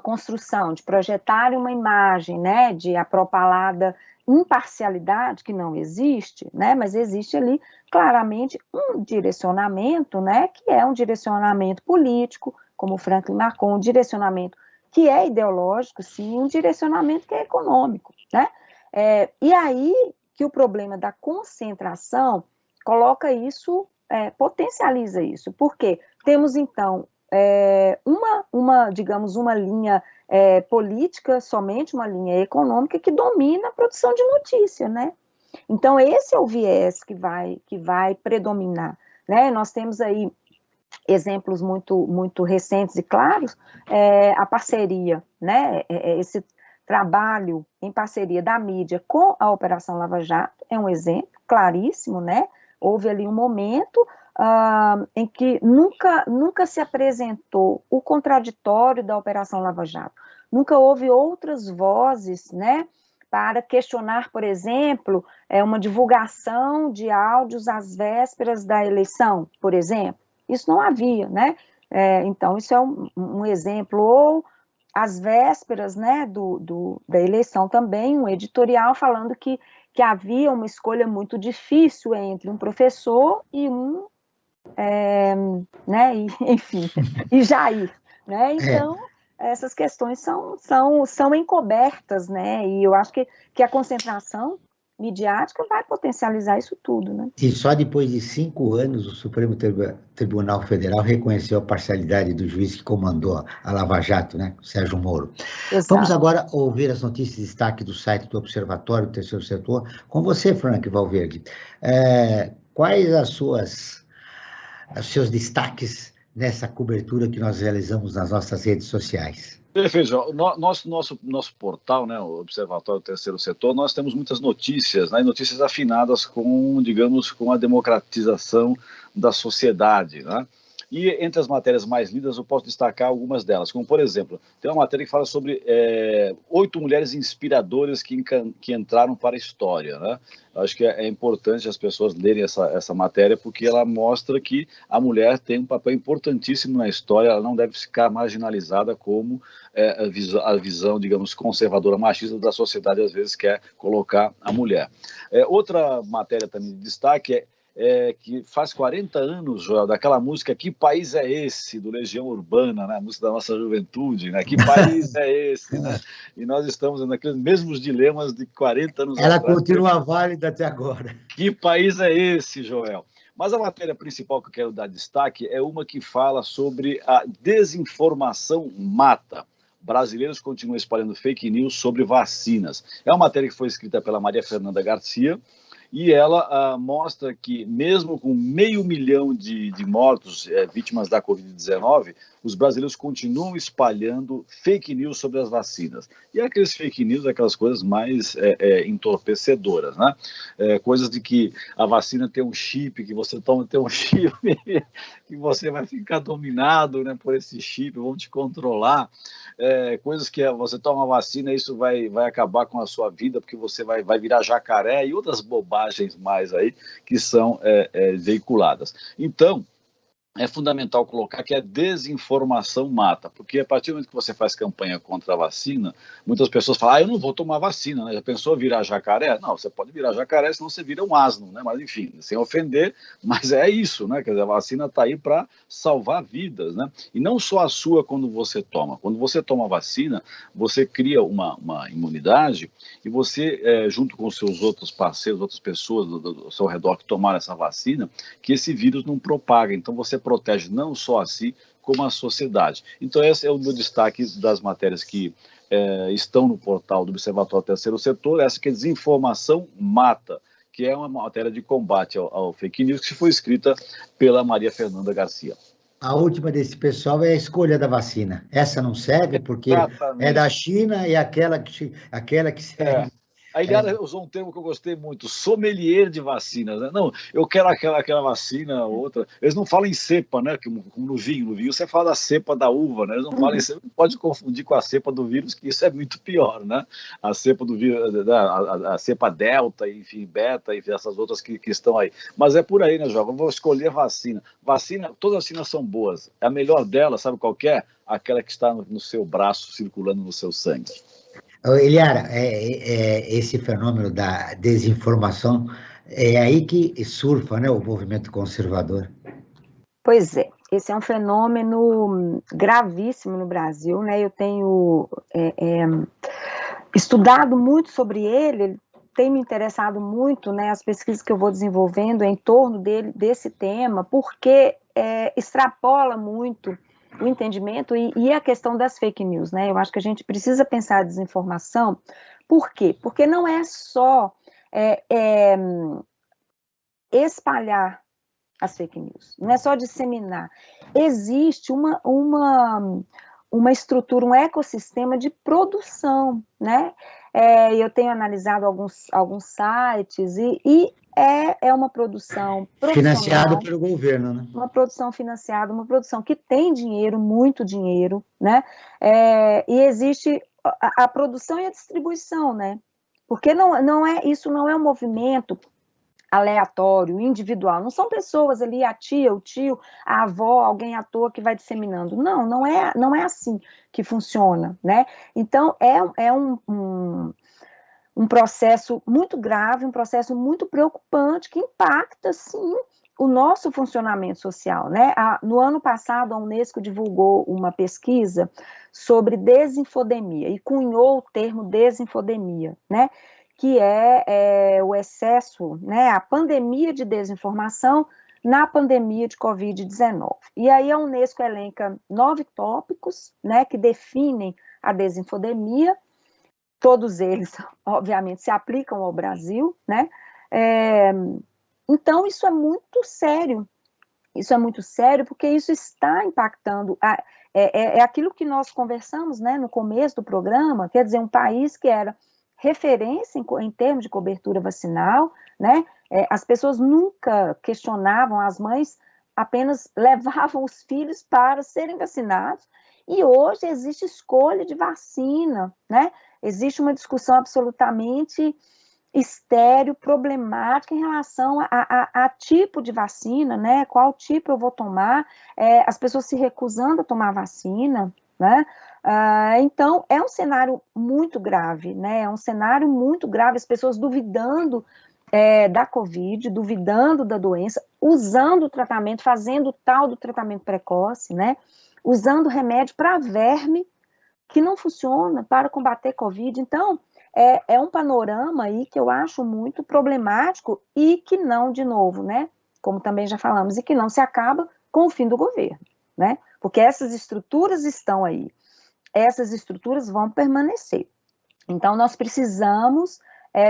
construção, de projetarem uma imagem, né, de a propalada imparcialidade, que não existe, né, mas existe ali claramente um direcionamento, né, que é um direcionamento político, como o Franklin marcou, um direcionamento que é ideológico, sim, um direcionamento que é econômico, né? E aí que o problema da concentração coloca isso, potencializa isso, porque temos então digamos, uma linha política, somente uma linha econômica que domina a produção de notícia, né? Então, esse é o viés que vai predominar, né? Nós temos aí exemplos muito recentes e claros, a parceria, né? Esse trabalho em parceria da mídia com a Operação Lava Jato é um exemplo claríssimo, né? Houve ali um momento em que nunca se apresentou o contraditório da Operação Lava Jato, nunca houve outras vozes, né, para questionar, por exemplo, uma divulgação de áudios às vésperas da eleição, por exemplo. Isso não havia, né? Então, isso é um exemplo. Ou às vésperas, né, da eleição também, um editorial falando que havia uma escolha muito difícil entre um professor e né, enfim, e Jair, né? Então, essas questões são encobertas, né? E eu acho que a concentração midiática vai potencializar isso tudo, né? E só depois de 5 anos o Supremo Tribunal Federal reconheceu a parcialidade do juiz que comandou a Lava Jato, né, Sérgio Moro. Exato. Vamos agora ouvir as notícias de destaque do site do Observatório do Terceiro Setor, com você, Frank Valverde. Quais os seus destaques nessa cobertura que nós realizamos nas nossas redes sociais? Perfeito. Nosso portal, né, o Observatório do Terceiro Setor, nós temos muitas notícias, né, notícias afinadas com, digamos, com a democratização da sociedade, né? E entre as matérias mais lidas eu posso destacar algumas delas, como por exemplo, tem uma matéria que fala sobre 8 mulheres inspiradoras que entraram para a história, né? Acho que é importante as pessoas lerem essa matéria, porque ela mostra que a mulher tem um papel importantíssimo na história, ela não deve ficar marginalizada como a visão, digamos, conservadora, machista da sociedade, às vezes quer colocar a mulher. Outra matéria também de destaque que faz 40 anos, Joel, daquela música Que País é Esse, do Legião Urbana, né? A música da nossa juventude, né? Que país é esse, né? E nós estamos naqueles mesmos dilemas de 40 anos atrás. Ela continua válida até agora. Que país é esse, Joel? Mas a matéria principal que eu quero dar destaque é uma que fala sobre a desinformação mata. Brasileiros continuam espalhando fake news sobre vacinas. É uma matéria que foi escrita pela Maria Fernanda Garcia, e ela mostra que, mesmo com 500 mil de mortos, vítimas da Covid-19, os brasileiros continuam espalhando fake news sobre as vacinas. E aqueles fake news, aquelas coisas mais entorpecedoras, né? Coisas de que a vacina tem um chip, que você toma, tem um chip, que você vai ficar dominado, né, por esse chip, vão te controlar. Coisas que você toma a vacina, isso vai acabar com a sua vida, porque você vai virar jacaré, e outras bobagens mais aí que são veiculadas. Então, é fundamental colocar que a desinformação mata, porque a partir do momento que você faz campanha contra a vacina, muitas pessoas falam, eu não vou tomar vacina, né? Já pensou virar jacaré? Não, você pode virar jacaré, senão você vira um asno, né? Mas enfim, sem ofender, mas é isso, né? Quer dizer, a vacina está aí para salvar vidas, né? E não só a sua quando você toma. Quando você toma a vacina, você cria uma imunidade e você, junto com os seus outros parceiros, outras pessoas do seu redor que tomaram essa vacina, que esse vírus não propaga. Então você protege não só a si, como a sociedade. Então esse é o meu destaque das matérias que estão no portal do Observatório Terceiro Setor, essa que é Desinformação Mata, que é uma matéria de combate ao fake news, que foi escrita pela Maria Fernanda Garcia. A última desse pessoal é a escolha da vacina. Essa não serve porque é da China e aquela que serve. Aí ela usou um termo que eu gostei muito, sommelier de vacinas, né? Não, eu quero aquela vacina, outra. Eles não falam em cepa, né? Como no vinho. No vinho você fala da cepa da uva, né? Eles não falam em cepa, pode confundir com a cepa do vírus, que isso é muito pior, né? A cepa do vírus, a cepa delta, enfim, beta, enfim, essas outras que estão aí. Mas é por aí, né, João? Eu vou escolher vacina. Todas as vacinas são boas. A melhor delas, sabe qual que é? Aquela que está no seu braço, circulando no seu sangue. Eliara, esse fenômeno da desinformação é aí que surfa, né, o movimento conservador. Pois é, esse é um fenômeno gravíssimo no Brasil, né? Eu tenho estudado muito sobre ele tem me interessado muito, né, as pesquisas que eu vou desenvolvendo em torno desse tema, porque extrapola muito o entendimento e a questão das fake news, né? Eu acho que a gente precisa pensar a desinformação. Por quê? Porque não é só espalhar as fake news, não é só disseminar. Existe uma estrutura, um ecossistema de produção, né? Eu tenho analisado alguns sites e é uma produção profissional. Financiado pelo governo, né? Uma produção financiada, uma produção que tem dinheiro, muito dinheiro, né? E existe a produção e a distribuição, né? Porque isso não é um movimento aleatório, individual, não são pessoas ali, a tia, o tio, a avó, alguém à toa que vai disseminando, não é assim que funciona, né? Então, é um processo muito grave, um processo muito preocupante, que impacta, sim, o nosso funcionamento social, né? No ano passado, a Unesco divulgou uma pesquisa sobre desinfodemia, e cunhou o termo desinfodemia, né? Que é o excesso, né, a pandemia de desinformação na pandemia de Covid-19. E aí a Unesco elenca 9 tópicos, né, que definem a desinfodemia, todos eles, obviamente, se aplicam ao Brasil, né, então isso é muito sério porque isso está impactando, aquilo que nós conversamos, né, no começo do programa, quer dizer, um país que era referência em termos de cobertura vacinal, né? As pessoas nunca questionavam, as mães apenas levavam os filhos para serem vacinados, e hoje existe escolha de vacina, né? Existe uma discussão absolutamente estéril, problemática em relação a tipo de vacina, né? Qual tipo eu vou tomar, as pessoas se recusando a tomar vacina, né? Então, é um cenário muito grave, né? É um cenário muito grave, as pessoas duvidando da Covid, duvidando da doença, usando o tratamento, fazendo o tal do tratamento precoce, né? Usando remédio para verme que não funciona para combater Covid. Então, é um panorama aí que eu acho muito problemático e que não, de novo, né? Como também já falamos, e que não se acaba com o fim do governo, né? Porque essas estruturas estão aí. Essas estruturas vão permanecer. Então, nós precisamos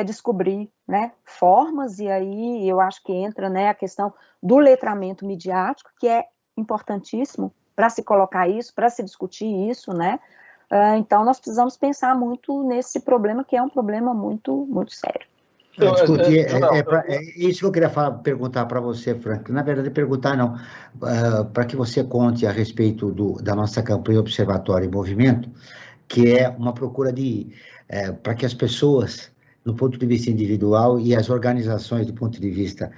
descobrir, né, formas, e aí eu acho que entra, né, a questão do letramento midiático, que é importantíssimo para se colocar isso, para se discutir isso, né? Então, nós precisamos pensar muito nesse problema, que é um problema muito, muito sério. Isso que eu queria perguntar para você, Frank. Na verdade, perguntar não, para que você conte a respeito da nossa campanha Observatório em Movimento, que é uma procura para que as pessoas, do ponto de vista individual, e as organizações, do ponto de vista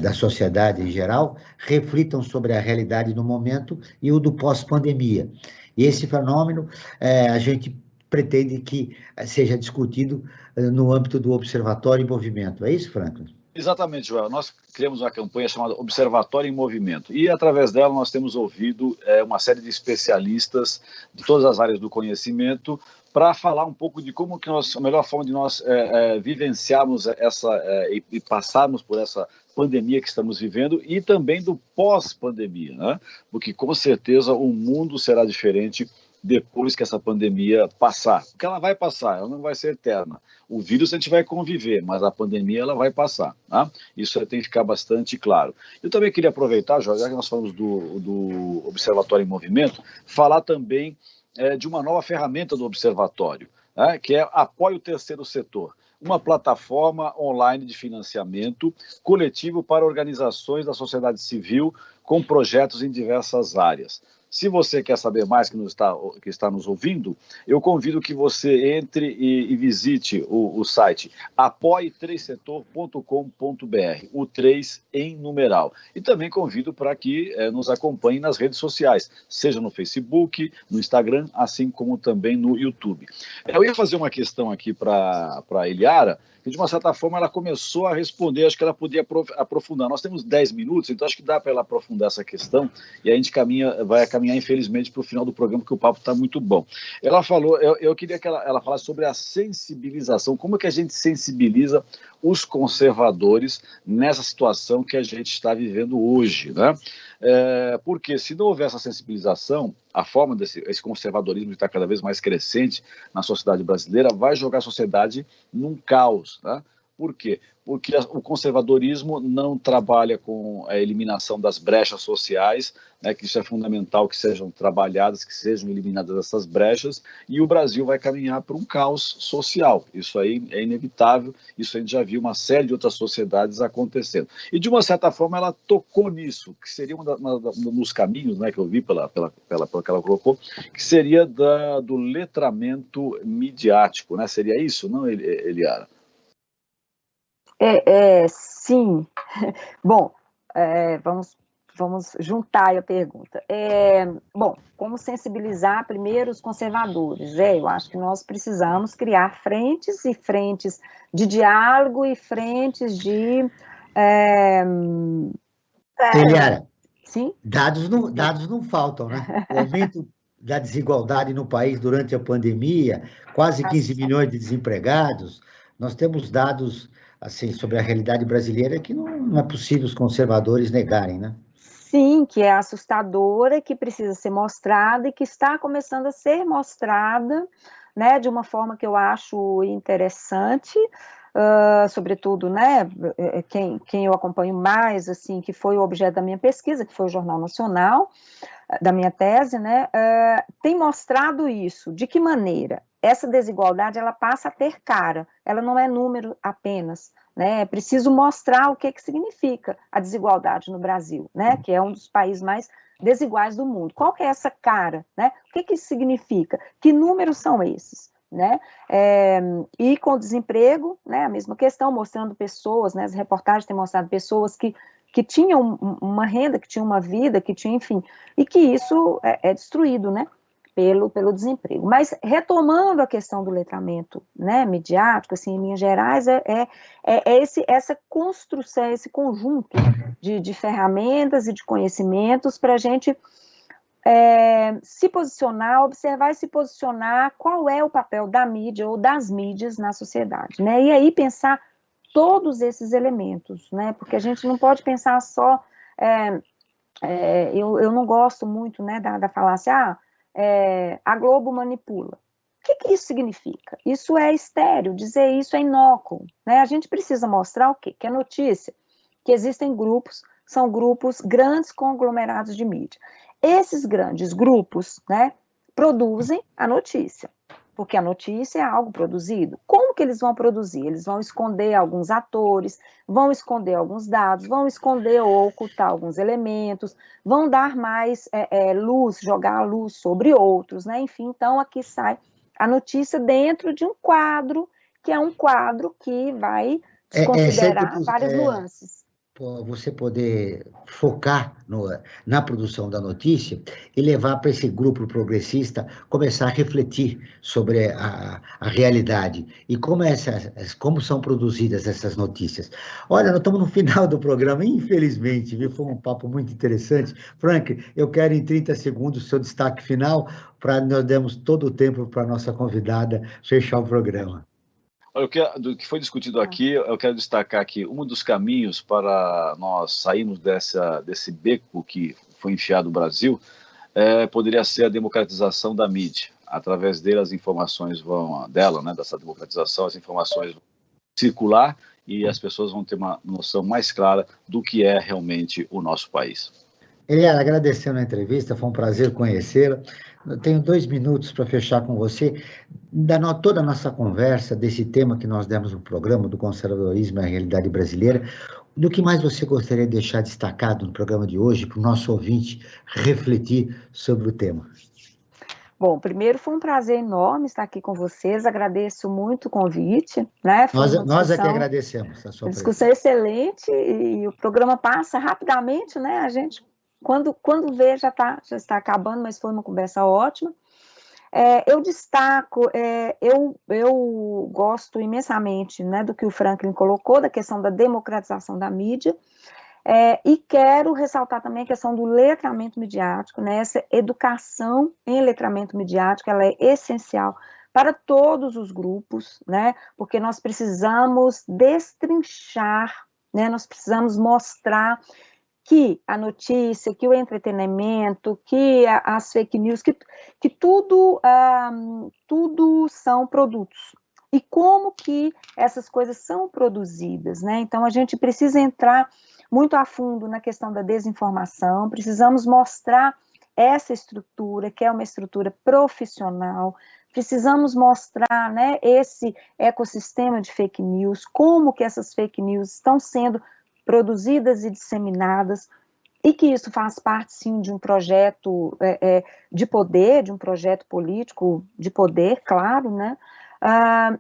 da sociedade em geral, reflitam sobre a realidade do momento e o do pós-pandemia. E esse fenômeno, a gente pretende que seja discutido no âmbito do Observatório em Movimento. É isso, Franklin? Exatamente, Joel. Nós criamos uma campanha chamada Observatório em Movimento e, através dela, nós temos ouvido uma série de especialistas de todas as áreas do conhecimento para falar um pouco de como que a melhor forma de nós vivenciarmos e passarmos por essa pandemia que estamos vivendo e também do pós-pandemia, né? Porque, com certeza, o mundo será diferente depois que essa pandemia passar. Porque ela vai passar, ela não vai ser eterna. O vírus a gente vai conviver, mas a pandemia ela vai passar. Tá? Isso tem que ficar bastante claro. Eu também queria aproveitar, já que nós falamos do Observatório em Movimento, falar também de uma nova ferramenta do Observatório, né, que é Apoie o Terceiro Setor, uma plataforma online de financiamento coletivo para organizações da sociedade civil com projetos em diversas áreas. Se você quer saber mais, que está nos ouvindo, eu convido que você entre e visite o site apoie3setor.com.br, o 3 em numeral. E também convido para que nos acompanhe nas redes sociais, seja no Facebook, no Instagram, assim como também no YouTube. Eu ia fazer uma questão aqui para a Eliara, que de uma certa forma ela começou a responder, acho que ela podia aprofundar. Nós temos 10 minutos, então acho que dá para ela aprofundar essa questão, e a gente vai caminhar, infelizmente, para o final do programa, porque o papo está muito bom. Ela falou, eu queria que ela falasse sobre a sensibilização, como é que a gente sensibiliza os conservadores nessa situação que a gente está vivendo hoje, né? Porque se não houver essa sensibilização, a forma esse conservadorismo que está cada vez mais crescente na sociedade brasileira vai jogar a sociedade num caos, né? Por quê? Porque o conservadorismo não trabalha com a eliminação das brechas sociais, né, que isso é fundamental que sejam trabalhadas, que sejam eliminadas essas brechas, e o Brasil vai caminhar para um caos social. Isso aí é inevitável, isso a gente já viu uma série de outras sociedades acontecendo. E, de uma certa forma, ela tocou nisso, que seria dos caminhos, né, que eu vi pela que ela colocou, que seria do letramento midiático, né? Seria isso, não, Eliara? Sim. Bom, vamos juntar a pergunta. Bom, como sensibilizar primeiro os conservadores? Eu acho que nós precisamos criar frentes e frentes de diálogo e frentes de... Eliara, sim? dados não faltam, né? O aumento da desigualdade no país durante a pandemia, quase 15 milhões de desempregados, nós temos dados assim, sobre a realidade brasileira que não é possível os conservadores negarem, né? Sim, que é assustadora, que precisa ser mostrada e que está começando a ser mostrada, né, de uma forma que eu acho interessante, sobretudo, né, quem eu acompanho mais, assim, que foi o objeto da minha pesquisa, que foi o Jornal Nacional, da minha tese, né, tem mostrado isso. De que maneira? Essa desigualdade, ela passa a ter cara, ela não é número apenas, né, é preciso mostrar o que significa a desigualdade no Brasil, né, que é um dos países mais desiguais do mundo. Qual que é essa cara, né, o que isso significa? Que números são esses? Né? E com o desemprego, né, a mesma questão, mostrando pessoas, né, as reportagens têm mostrado pessoas que tinham uma renda, que tinham uma vida, que tinham, enfim, e que isso é destruído, né, pelo desemprego. Mas, retomando a questão do letramento, né, midiático, assim, em linhas gerais, essa construção, esse conjunto de ferramentas e de conhecimentos para a gente se posicionar, observar e se posicionar qual é o papel da mídia ou das mídias na sociedade, né, e aí pensar todos esses elementos, né, porque a gente não pode pensar só, eu não gosto muito, né, da falácia, a Globo manipula. O que isso significa? Isso é estéril, dizer isso é inócuo, né, a gente precisa mostrar o quê? Que a notícia, que existem grupos, são grupos, grandes conglomerados de mídia. Esses grandes grupos, né, produzem a notícia, porque a notícia é algo produzido. Como que eles vão produzir? Eles vão esconder alguns atores, vão esconder alguns dados, vão esconder ou ocultar alguns elementos, vão dar mais luz, jogar a luz sobre outros, né? Enfim, então aqui sai a notícia dentro de um quadro, que é um quadro que vai desconsiderar várias nuances. Você poder focar na produção da notícia e levar para esse grupo progressista começar a refletir sobre a realidade e como são produzidas essas notícias. Olha, nós estamos no final do programa, infelizmente, viu? Foi um papo muito interessante. Frank, eu quero em 30 segundos o seu destaque final, para nós darmos todo o tempo para a nossa convidada fechar o programa. Do que foi discutido aqui, eu quero destacar aqui um dos caminhos para nós sairmos desse beco que foi enfiado no Brasil, poderia ser a democratização da mídia. Através dele, as informações dessa democratização, as informações vão circular e as pessoas vão ter uma noção mais clara do que é realmente o nosso país. Eliara, agradecendo a entrevista, foi um prazer conhecê-la. Eu tenho 2 minutos para fechar com você, toda a nossa conversa, desse tema que nós demos no programa, do conservadorismo e a realidade brasileira. Do que mais você gostaria de deixar destacado no programa de hoje, para o nosso ouvinte refletir sobre o tema? Bom, primeiro foi um prazer enorme estar aqui com vocês, agradeço muito o convite, né? Nós é que agradecemos a sua discussão excelente e o programa passa rapidamente, né? A gente, quando vê, já está acabando, mas foi uma conversa ótima. Eu destaco, eu gosto imensamente, né, do que o Franklin colocou, da questão da democratização da mídia, e quero ressaltar também a questão do letramento midiático, né, essa educação em letramento midiático, ela é essencial para todos os grupos, né? Porque nós precisamos destrinchar, né? Nós precisamos mostrar que a notícia, que o entretenimento, que as fake news, que tudo são produtos. E como que essas coisas são produzidas, né? Então, a gente precisa entrar muito a fundo na questão da desinformação, precisamos mostrar essa estrutura, que é uma estrutura profissional, precisamos mostrar, né, esse ecossistema de fake news, como que essas fake news estão sendo produzidas e disseminadas, e que isso faz parte, sim, de um projeto de poder, de um projeto político de poder, claro, né?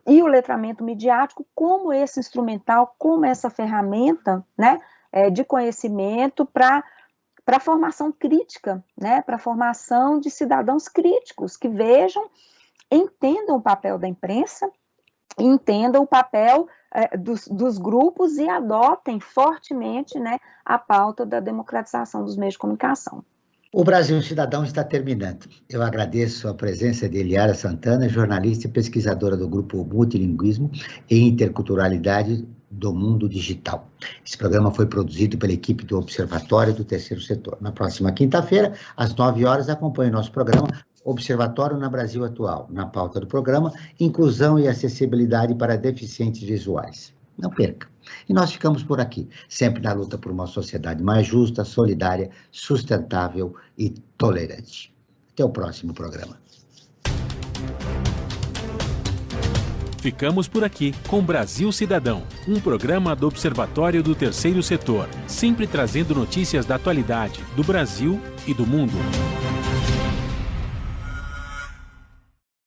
E o letramento midiático como esse instrumental, como essa ferramenta, né, de conhecimento para a formação crítica, né, para a formação de cidadãos críticos, que vejam, entendam o papel da imprensa, entendam o papel dos grupos e adotem fortemente, né, a pauta da democratização dos meios de comunicação. O Brasil Cidadão está terminando. Eu agradeço a presença de Eliara Santana, jornalista e pesquisadora do Grupo Multilinguismo e Interculturalidade do Mundo Digital. Esse programa foi produzido pela equipe do Observatório do Terceiro Setor. Na próxima quinta-feira, às 9 horas, acompanhe nosso programa Observatório na Brasil Atual. Na pauta do programa, inclusão e acessibilidade para deficientes visuais. Não perca. E nós ficamos por aqui, sempre na luta por uma sociedade mais justa, solidária, sustentável e tolerante. Até o próximo programa. Ficamos por aqui com Brasil Cidadão, um programa do Observatório do Terceiro Setor, sempre trazendo notícias da atualidade do Brasil e do mundo.